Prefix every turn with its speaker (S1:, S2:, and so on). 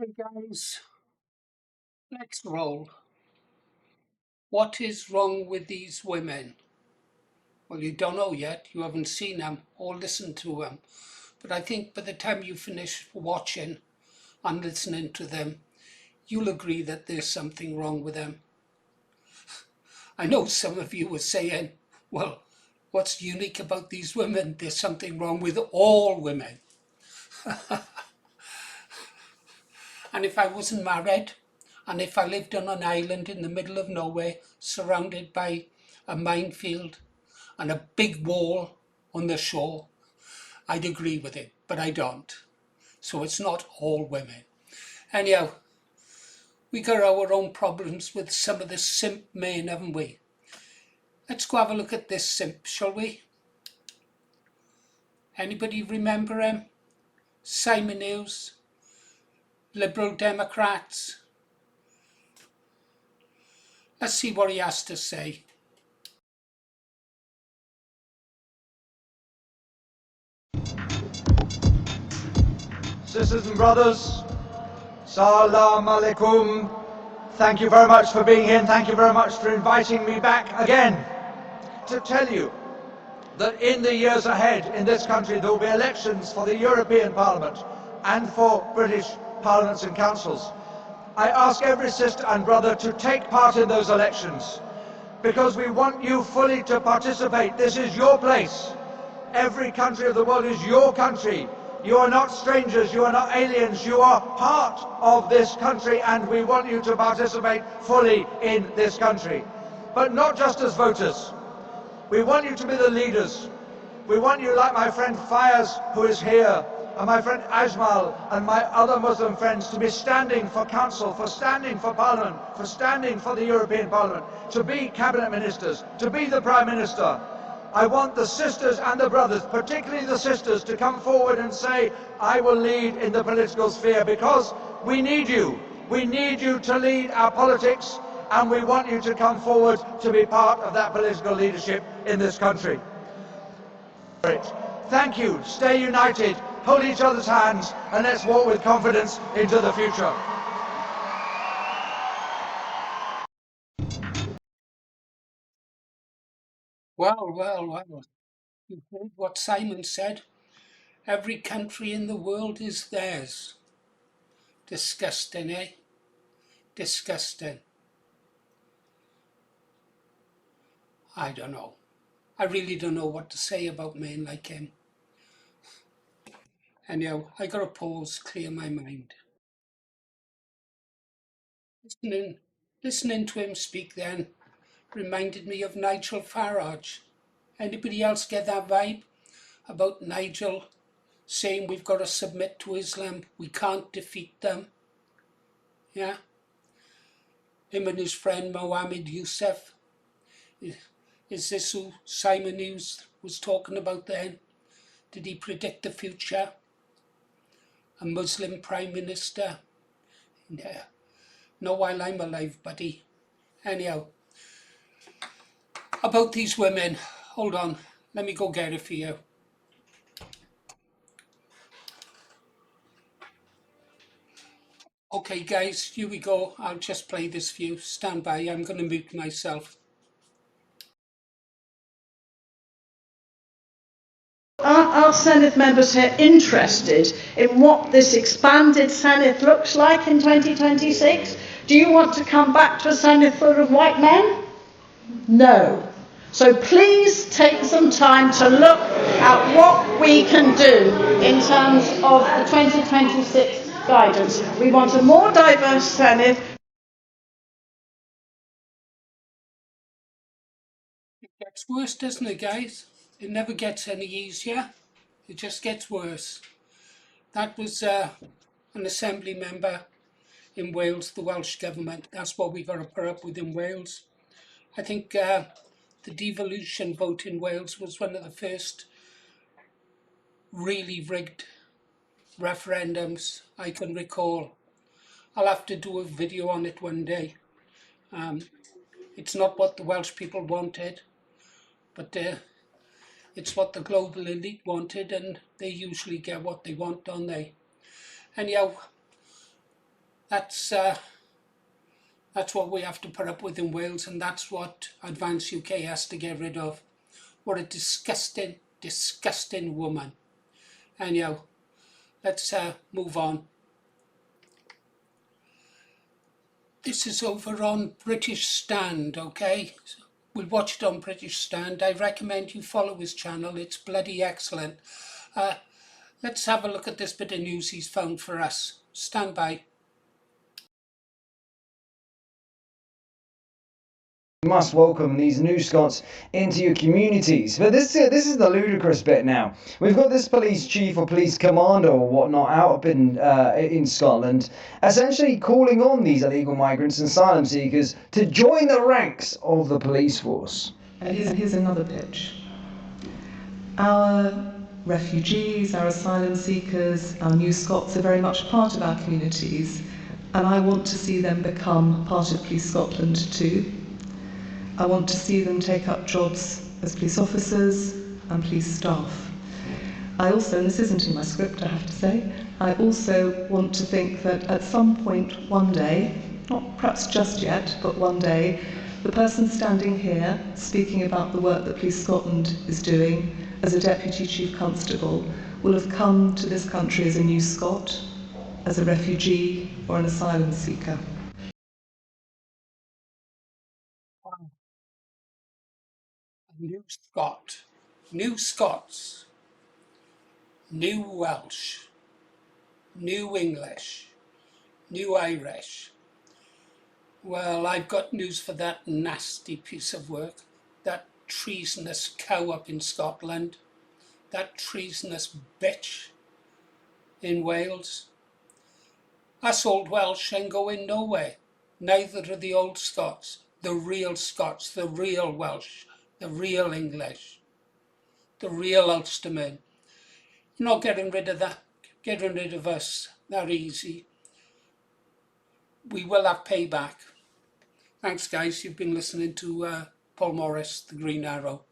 S1: Okay, guys, next roll. What is wrong with these women? Well, you don't know yet. You haven't seen them or listened to them. But I think by the time you finish watching and listening to them, you'll agree that there's something wrong with them. I know some of you were saying, well, what's unique about these women? There's something wrong with all women. And if I wasn't married, and if I lived on an island in the middle of nowhere, surrounded by a minefield and a big wall on the shore, I'd agree with it, but I don't. So it's not all women. Anyhow, we got our own problems with some of the simp men, haven't we? Let's go have a look at this simp, shall we? Anybody remember him? Simon Hughes, Liberal Democrats. Let's see what he has to say.
S2: Sisters and brothers, Salam Alaikum. Thank you very much for being here and thank you very much for inviting me back again to tell you that in the years ahead in this country there will be elections for the European Parliament and for British Parliaments and Councils. I ask every sister and brother to take part in those elections because we want you fully to participate. This is your place. Every country of the world is your country. You are not strangers, you are not aliens, you are part of this country and we want you to participate fully in this country. But not just as voters. We want you to be the leaders. We want you, like my friend Fayez, who is here, and my friend Ajmal, and my other Muslim friends, to be standing for council, for standing for parliament, for standing for the European Parliament, to be cabinet ministers, to be the Prime Minister. I want the sisters and the brothers, particularly the sisters, to come forward and say, I will lead in the political sphere, because we need you. We need you to lead our politics, and we want you to come forward to be part of that political leadership in this country. Thank you. Stay united, hold each other's hands, and let's walk with confidence into the future.
S1: Well. You heard what Simon said? Every country in the world is theirs. Disgusting, eh? Disgusting. I don't know. I really don't know what to say about men like him. Anyhow, I gotta pause, clear my mind. Listening, listening to him speak then reminded me of Nigel Farage. Anybody else get that vibe about Nigel saying we've got to submit to Islam, we can't defeat them? Yeah? Him and his friend Mohammed Youssef. Is this who Simon Hughes was talking about then? Did he predict the future? A Muslim Prime Minister? Yeah. Not while I'm alive, buddy. Anyhow, about these women. Hold on, let me go get it for you. Okay, guys, here we go. I'll just play this for you. Stand by, I'm going to mute myself.
S3: Are Senate members here interested in what this expanded Senate looks like in 2026? Do you want to come back to a Senate full of white men? No. So please take some time to look at what we can do in terms of the 2026 guidance. We want a more diverse Senate.
S1: It gets worse, doesn't it, guys? It never gets any easier. It just gets worse. That was an assembly member in Wales, the Welsh Government. That's what we've got to put up with in Wales. I think the devolution vote in Wales was one of the first really rigged referendums I can recall. I'll have to do a video on it one day. It's not what the Welsh people wanted, but it's what the global elite wanted, and they usually get what they want, don't they? Anyhow, That's what we have to put up with in Wales, and that's what Advance UK has to get rid of. What a disgusting, disgusting woman. Anyhow, let's move on. This is over on British Stand, okay? We'll watch it on British Stand. I recommend you follow his channel. It's bloody excellent. Let's have a look at this bit of news he's found for us. Stand by.
S4: You must welcome these new Scots into your communities. But this is the ludicrous bit now. We've got this police chief or police commander or whatnot out up in Scotland, essentially calling on these illegal migrants and asylum seekers to join the ranks of the police force.
S5: And here's another pitch. Our refugees, our asylum seekers, our new Scots are very much part of our communities, and I want to see them become part of Police Scotland too. I want to see them take up jobs as police officers and police staff. I also, and this isn't in my script I have to say, I also want to think that at some point one day, not perhaps just yet, but one day, the person standing here speaking about the work that Police Scotland is doing as a Deputy Chief Constable will have come to this country as a new Scot, as a refugee or an asylum seeker.
S1: New Scot, new Scots, new Welsh, new English, new Irish. Well, I've got news for that nasty piece of work, that treasonous cow up in Scotland, that treasonous bitch in Wales. Us old Welsh ain't going nowhere. Neither are the old Scots, the real Scots, the real Welsh, the real English, the real Ulstermen. You're not getting rid of that, getting rid of us that easy. We will have payback. Thanks guys, you've been listening to Paul Morris, The Green Arrow.